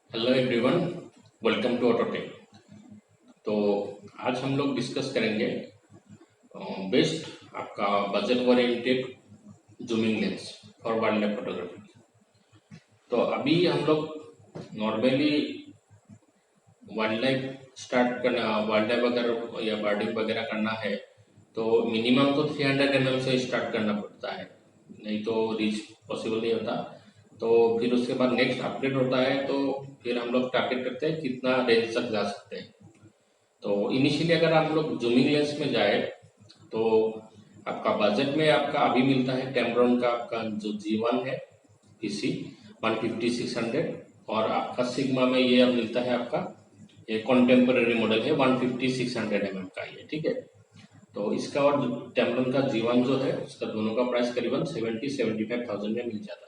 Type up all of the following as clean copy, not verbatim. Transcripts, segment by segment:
Hello everyone, welcome to Autotech. तो आज हम लोग डिस्कस करेंगे बेस्ट आपका budget oriented zooming lens for wild life photography. तो अभी हम लोग नॉर्मली वाइल्ड लाइफ स्टार्ट करना, वाइल्ड लाइफ अगर या बर्डिंग वगैरह करना है तो मिनिमम तो 300 mm से स्टार्ट करना पड़ता है, नहीं तो रीच पॉसिबल नहीं होता। तो फिर उसके बाद नेक्स्ट अपडेट होता है, तो फिर हम लोग टारगेट करते हैं कितना रेंज तक जा सकते हैं। तो इनिशियली अगर आप लोग जूमिंग लेंस में जाए तो आपका बजट में आपका अभी मिलता है टेम्ब्रॉन का आपका जो G1 है पीसी 150-600, और आपका सिग्मा में ये अब मिलता है आपका ये कॉन्टेम्पररी मॉडल है 150-600 mm का ये, ठीक है। तो इसका और टेम्ब्रॉन का G1 जो है उसका दोनों का प्राइस करीबन 70-75,000 में मिल जाता है।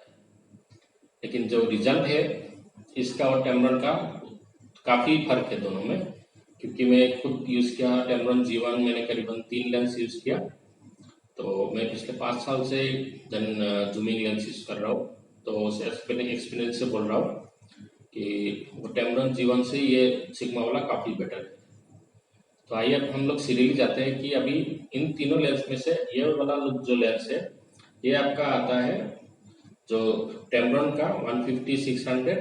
लेकिन जो रिजल्ट है इसका और टेम्ब्रॉन का काफ़ी फर्क है दोनों में, क्योंकि मैं खुद यूज़ किया टेम्ब्रॉन G1, मैंने करीबन 3 लेंस यूज़ किया। तो मैं पिछले 5 साल से जूमिंग लेंस यूज़ कर रहा हूँ, तो उस एक्सपीरियंस से बोल रहा हूँ कि वो टेम्ब्रॉन G1 से ये सिग्मा वाला काफ़ी बेटर है। तो आइए अब हम लोग सीरियली जाते हैं कि अभी इन तीनों लेंस में से ये वाला जो लेंस है ये आपका आता है जो टेम्ब्रॉन का 150-600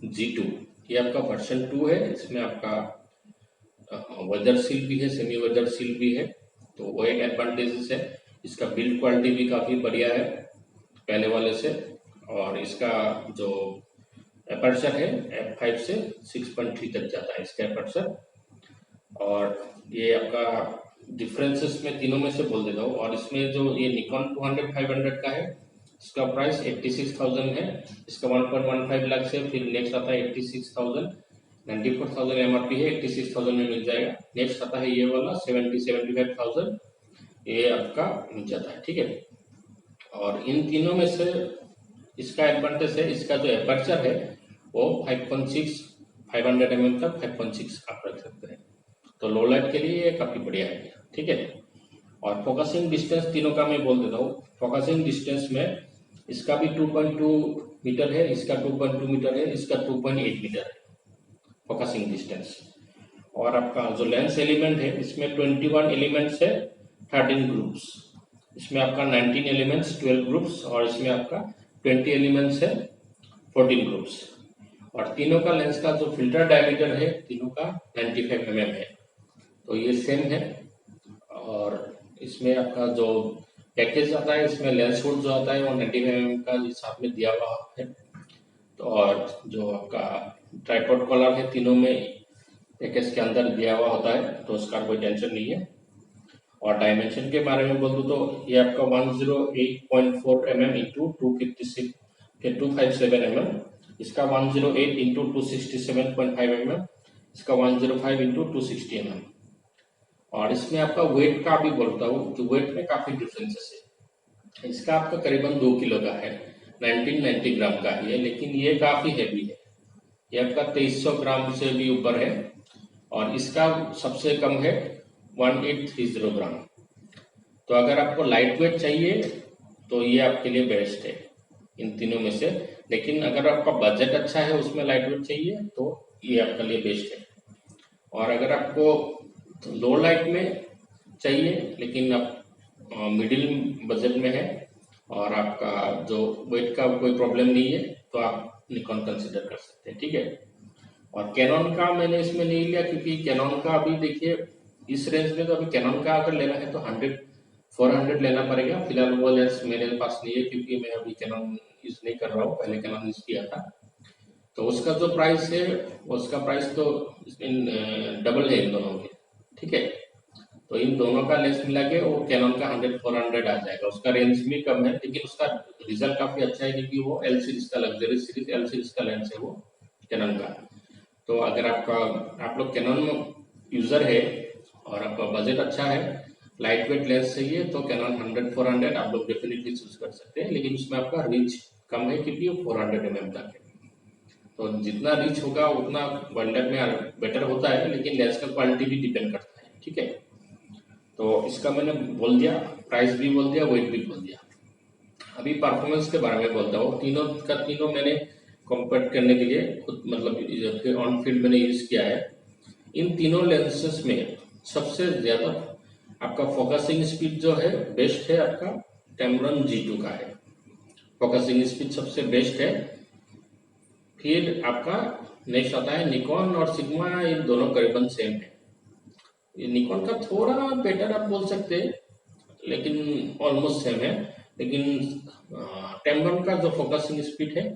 G2। ये आपका वर्जन 2 है। इसमें आपका वेदर सील भी है, सेमी वेदर सील भी है, तो वो एक एडवांटेजेस है। इसका बिल्ड क्वालिटी भी काफ़ी बढ़िया है पहले वाले से, और इसका जो एपर्चर है f5 से 6.3 तक जाता है इसका एपर्चर। और ये आपका डिफरेंसेस में तीनों में से बोल देता हूँ। और इसमें जो ये निकॉन 200-500 का है इसका प्राइस 86,000 है। इसका 1.15 लाख से फिर नेक्स्ट आता है 86,000, 94,000 MRP है, 86,000 में मिल जाएगा। नेक्स्ट आता है ये वाला 70-75,000, ये आपका मिल जाता है, ठीक है। और इन तीनों में से इसका एडवांटेज है, इसका जो एपर्चर है वो 5.6 500 mm तक 5.6 आप रख सकते हैं, तो लो लाइट के लिए ये काफ़ी बढ़िया है, ठीक है। और फोकसिंग डिस्टेंस तीनों का मैं बोल देता हूँ। फोकसिंग डिस्टेंस में इसका भी 2.2 मीटर है, इसका 2.2 मीटर है, इसका 2.8 मीटर है फोकसिंग डिस्टेंस। और आपका जो लेंस एलिमेंट है इसमें 21 एलिमेंट्स है, 13 ग्रुप्स। इसमें आपका 19 एलिमेंट्स 12 ग्रुप्स, और इसमें आपका 20 एलिमेंट्स है 14 ग्रुप्स। और तीनों का लेंस का जो फिल्टर डायमीटर है तीनों का 95 mm है, तो ये सेम है। और इसमें आपका जो पैकेज आता है इसमें लेंस हुड जो आता है वो 95 mm का साथ में दिया हुआ है। तो और जो आपका ट्राइपॉड कॉलर है तीनों में पैकेज के अंदर दिया हुआ होता है, तो उसका कोई टेंशन नहीं है। और डायमेंशन के बारे में बोल दूँ तो ये आपका 108.4 mm इंटू 257 mm, इसका 108 इंटू 267.5 mm, इसका 105 इंटू 260 mm। और इसमें आपका वेट का भी बोलता हूँ कि वेट में काफ़ी डिफरेंसेस है। इसका आपका करीबन 2 किलो का है, 1990 ग्राम का है, लेकिन ये काफ़ी हैवी है। ये आपका 2300 ग्राम से भी ऊपर है, और इसका सबसे कम है 1830 ग्राम। तो अगर आपको लाइट वेट चाहिए तो ये आपके लिए बेस्ट है इन तीनों में से। लेकिन अगर आपका बजट अच्छा है उसमें लाइट वेट चाहिए तो ये आपके लिए बेस्ट है। और अगर आपको लो लाइट में चाहिए लेकिन आप मिडिल बजट में है और आपका जो वेट का कोई प्रॉब्लम नहीं है, तो आप निकॉन कंसिडर कर सकते हैं, ठीक है। और कैनन का मैंने इसमें नहीं लिया क्योंकि कैनन का अभी देखिए इस रेंज में तो अभी कैनन का अगर लेना है तो 400 लेना पड़ेगा। फिलहाल वो लेंस मेरे पास नहीं है क्योंकि मैं अभी कैनन यूज नहीं कर रहा हूँ, पहले कैनन यूज किया था। तो उसका जो प्राइस है उसका प्राइस तो इन डबल है इन दोनों के, ठीक है। तो इन दोनों का लेंस मिला के वो कैनन का 400 आ जाएगा। उसका रेंज भी कम है लेकिन उसका रिजल्ट काफी अच्छा है क्योंकि वो एल सीरीज का लग्जरी सीरीज एल सीरीज का लेंस है वो कैनन का। तो अगर आप लोग कैनन यूजर है और आपका बजट अच्छा है, लाइट वेट लेंस चाहिए, तो कैनन 400 आप लोग डेफिनेटली चूज कर सकते हैं। लेकिन उसमें आपका रीच कम है क्योंकि वो 400 mm तक है। तो जितना रीच होगा उतना वर्ल्ड में बेटर होता है, लेकिन लेंस का क्वालिटी भी डिपेंड करता है, ठीक है। तो इसका मैंने बोल दिया, प्राइस भी बोल दिया, वेट भी बोल दिया। अभी परफॉर्मेंस के बारे में बोलता हूँ। तीनों का तीनों मैंने कंपेयर करने के लिए खुद मतलब ऑन फील्ड मैंने यूज किया है। इन तीनों लेंसेस में सबसे ज्यादा आपका फोकसिंग स्पीड जो है बेस्ट है आपका Tamron G2 का है, फोकसिंग स्पीड सबसे बेस्ट है। फिर आपका नेक्स्ट आता है निकॉन और सिग्मा, इन दोनों करीबन सेम है। निकॉन का थोड़ा बेटर आप बोल सकते हैं, लेकिन ऑलमोस्ट सेम है। लेकिन Tamron का जो फोकसिंग स्पीड है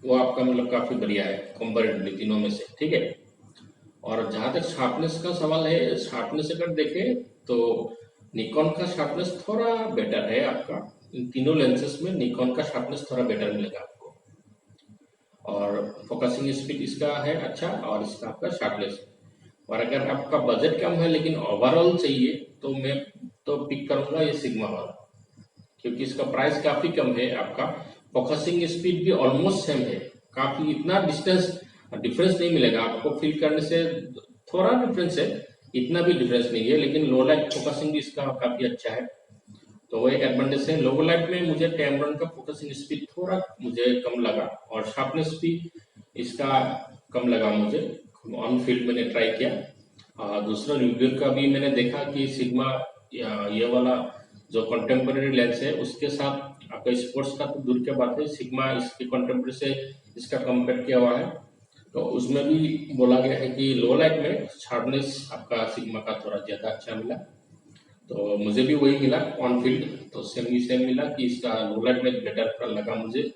वो आपका मतलब काफी बढ़िया है कंपैरेटिवली तीनों में से, ठीक है। और जहां तक शार्पनेस का सवाल है, शार्पनेस अगर देखें तो निकॉन का शार्पनेस थोड़ा बेटर है आपका। इन तीनों लेंसेस में निकॉन का शार्पनेस थोड़ा बेटर मिलेगा आपको, और फोकसिंग स्पीड इसका है अच्छा, और इसका आपका शार्पनेस। और अगर आपका बजट कम है लेकिन ओवरऑल चाहिए तो मैं तो पिक करूंगा ये सिग्मा वाला, क्योंकि इसका प्राइस काफी कम है। आपका फोकसिंग स्पीड भी ऑलमोस्ट सेम है, काफी इतना डिफरेंस नहीं मिलेगा आपको फील करने से, थोड़ा डिफरेंस है, इतना भी डिफरेंस नहीं है। लेकिन लो लाइट फोकसिंग भी इसका काफी अच्छा है, तो वो एक एडवांटेज है। लो लाइट में मुझे Tamron का फोकसिंग स्पीड थोड़ा मुझे कम लगा, और शार्पनेस भी इसका कम लगा मुझे। ऑन फील्ड मैंने ट्राई किया, दूसरा रिव्यू का भी मैंने देखा कि सिग्मा ये वाला जो कंटेम्प्रेरी लेंस है उसके साथ आपका स्पोर्ट्स का तो दूर के बात है, सिग्मा इसके कंटेम्प्रेरी से इसका कंपेयर किया हुआ है, तो उसमें भी बोला गया है कि लो लाइट में शार्पनेस आपका सिग्मा का थोड़ा ज्यादा अच्छा मिला। तो मुझे भी वही मिला ऑन फील्ड, तो सेम मिला कि इसका लो लाइट में बेटर लगा मुझे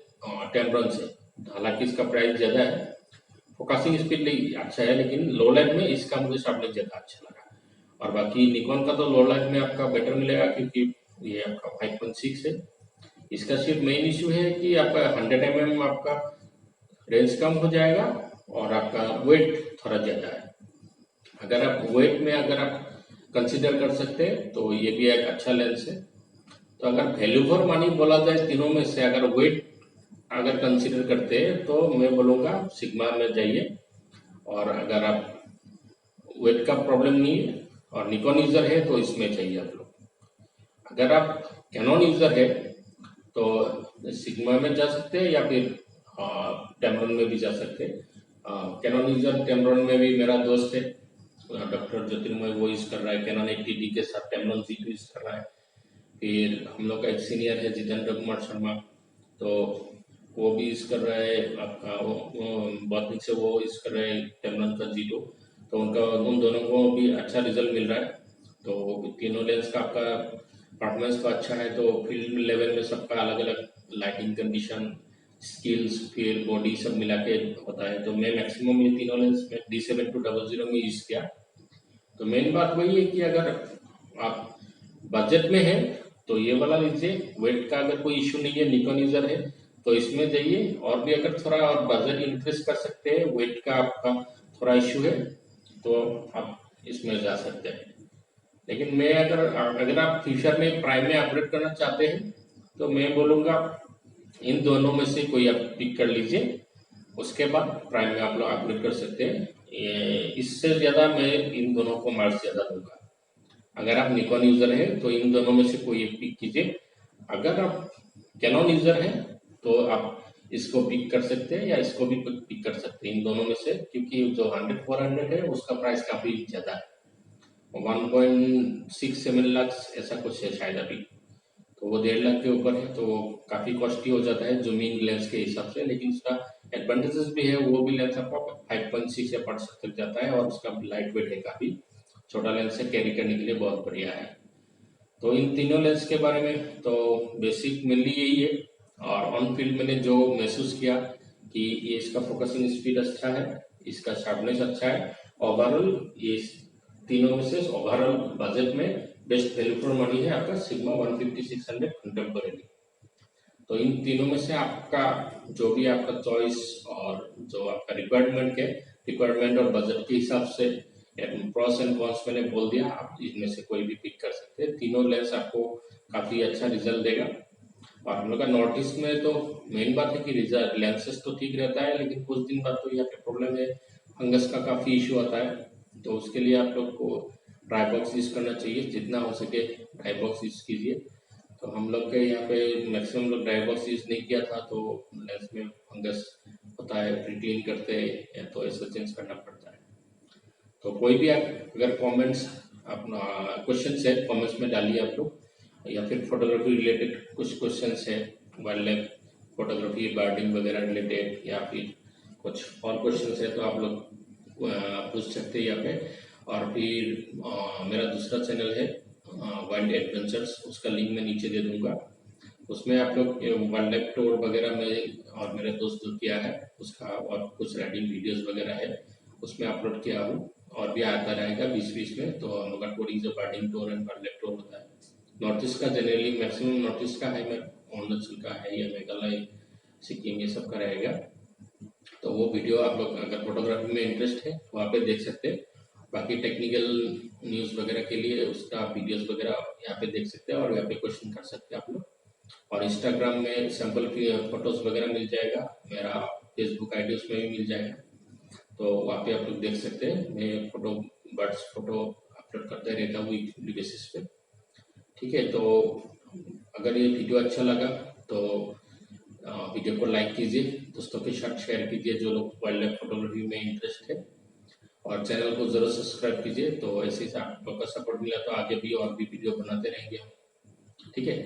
Tamron से। हालांकि इसका प्राइस ज्यादा है, फोकसिंग स्पीड अच्छा है, लेकिन लो लाइट में इसका मुझे शार्पनेस ज्यादा अच्छा लगा। और बाकी निकॉन का तो लो लाइट में आपका बेटर मिलेगा, क्योंकि ये आपका 5.6 है। इसका सिर्फ मेन इश्यू है कि आपका 100 mm आपका रेंज कम हो जाएगा, और आपका वेट थोड़ा ज्यादा है। अगर आप वेट में अगर आप कंसिडर कर सकते हैं तो ये भी एक अच्छा लेंस है। तो अगर वैल्यू फॉर मनी बोला जाए तीनों में से, अगर वेट अगर कंसिडर करते हैं तो मैं बोलूँगा सिग्मा में जाइए। और अगर आप वेट का प्रॉब्लम नहीं है और निकॉन यूजर है तो इसमें चाहिए आप लोग। अगर आप कैनन यूजर है तो सिग्मा में जा सकते हैं, या फिर Tamron में भी जा सकते हैं। कैनन यूजर Tamron में भी मेरा दोस्त है डॉक्टर ज्योतिर्मय, वो यूज कर रहा है कैनन 80D के साथ Tamron G2 यूज कर रहा है। फिर हम लोग का एक सीनियर है जितेंद्र कुमार शर्मा, तो वो भी यूज कर रहा है आपका, वो बहुत दिन से वो यूज कर रहे हैं Tamron का G2, तो उन दोनों को भी अच्छा रिजल्ट मिल रहा है। तो तीनों लेंस का आपका परफॉर्मेंस तो अच्छा है। तो फील्ड लेवल में सबका अलग अलग लाइटिंग कंडीशन, स्किल्स, फिर बॉडी सब मिला के होता है। तो मैं मैक्सिमम ये तीनों लेंस में D7200 में यूज किया। तो मेन बात वही है कि अगर आप बजट में है तो ये वाला लीजिए, वेट का अगर कोई इश्यू नहीं है, निकॉन यूजर है तो इसमें जाइए। और भी अगर थोड़ा और बजट इंक्रीज कर सकते हैं, वेट का आपका थोड़ा इश्यू है तो आप इसमें जा सकते हैं। लेकिन मैं अगर आप फ्यूचर में प्राइम में अपग्रेड करना चाहते हैं तो मैं बोलूँगा इन दोनों में से कोई आप पिक कर लीजिए, उसके बाद प्राइम में आप लोग अपग्रेड कर सकते हैं। इससे ज़्यादा मैं इन दोनों को मार्क्स ज़्यादा दूंगा। अगर आप निकॉन यूज़र हैं तो इन दोनों में से कोई एक पिक कीजिए। अगर आप कैनन यूज़र हैं तो आप इसको पिक कर सकते हैं, या इसको भी पिक कर सकते हैं, इन दोनों में से। क्योंकि जो 100-400 है उसका प्राइस काफ़ी ज़्यादा है, 1.67 लाख ऐसा कुछ है शायद अभी, तो वो 1.5 लाख के ऊपर है, तो वो काफी कॉस्टली हो जाता है जूमिंग लेंस के हिसाब से। लेकिन उसका एडवांटेजेस भी है, वो भी लेंस आपका 5.6 या 5 तक जाता है, और उसका लाइट वेट है, काफी छोटा लेंस है, कैरी करने के लिए बहुत बढ़िया है। तो इन तीनों लेंस के बारे में तो बेसिक मेनली यही है। और ऑन फील्ड मैंने जो महसूस किया कि ये इसका फोकसिंग स्पीड अच्छा है, इसका शार्पनेस अच्छा है, ओवरऑल ये तीनों में से ओवरऑल बजट में बेस्ट वैल्यू फॉर मनी है आपका सिग्मा 150-600 कंटेम्पोरेरी। तो इन तीनों में से आपका जो भी आपका चॉइस और जो आपका रिक्वायरमेंट और बजट के हिसाब से प्रोस एंड कॉन्स मैंने बोल दिया, आप इनमें से कोई भी पिक कर सकते हैं। तीनों लेंस आपको काफी अच्छा रिजल्ट देगा। और हम लोग का नॉर्थ ईस्ट में तो मेन बात है कि रिजल्ट लेंसेस तो ठीक रहता है, लेकिन कुछ दिन बाद तो यहाँ पे प्रॉब्लम है, फंगस का काफी इश्यू आता है। तो उसके लिए आप लोग को ड्राई बॉक्स यूज करना चाहिए, जितना हो सके ड्राई बॉक्स यूज कीजिए। तो हम लोग के यहाँ पे मैक्सिमम लोग ड्राई बॉक्स यूज नहीं किया था, तो लेंस में फंगस होता है, प्री क्लीन करते हैं तो ऐसा चेंज करना पड़ता है। तो कोई भी आप अगर कमेंट्स अपना क्वेश्चन है कमेंट्स में डालिए आप लोग, या फिर फोटोग्राफी रिलेटेड कुछ क्वेश्चंस है, वाइल्ड लाइफ फोटोग्राफी बर्डिंग वगैरह रिलेटेड, या फिर कुछ और क्वेश्चंस है तो आप लोग पूछ सकते हैं यहाँ पे। और फिर मेरा दूसरा चैनल है वाइल्ड एडवेंचर्स, उसका लिंक मैं नीचे दे दूंगा। उसमें आप लोग वाइल्ड लाइफ टूर वगैरह में और मेरे दोस्त जो किया है उसका और कुछ राइडिंग वीडियोस वगैरह है उसमें अपलोड किया हूँ, और भी आता रहेगा बीच बीच में। तो हम लोग का टूरिंग जो birding tour and wildlife tour होता है नॉर्थ ईस्ट का, जनरली मैक्सिमम नॉर्थ ईस्ट का है, मैं अरुणाचल का है या मेघालय सिक्किम ये सब का रहेगा। तो वो वीडियो आप लोग अगर फोटोग्राफी में इंटरेस्ट है वहाँ पे देख सकते हैं। बाकी टेक्निकल न्यूज़ वगैरह के लिए उसका वीडियोस वगैरह यहाँ पे देख सकते हैं और यहाँ पे क्वेश्चन कर सकते हैं आप लोग। और इंस्टाग्राम में सैंपल फोटोज वगैरह मिल जाएगा, मेरा फेसबुक आईडी उसमें भी मिल जाएगा, तो वहाँ पे आप लोग देख सकते हैं। मैं फोटो बर्ड्स फोटो अपलोड करते रहता हूँ वीकली बेसिस पे। ठीक है, तो अगर ये वीडियो अच्छा लगा तो वीडियो को लाइक कीजिए, दोस्तों के साथ शेयर कीजिए जो लोग वाइल्ड लाइफ फोटोग्राफी में इंटरेस्ट है, और चैनल को जरूर सब्सक्राइब कीजिए। तो ऐसे ही आप लोग का सपोर्ट मिला तो आगे भी और भी वीडियो बनाते रहेंगे हम। ठीक है,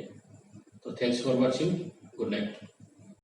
तो thanks for watching, good night.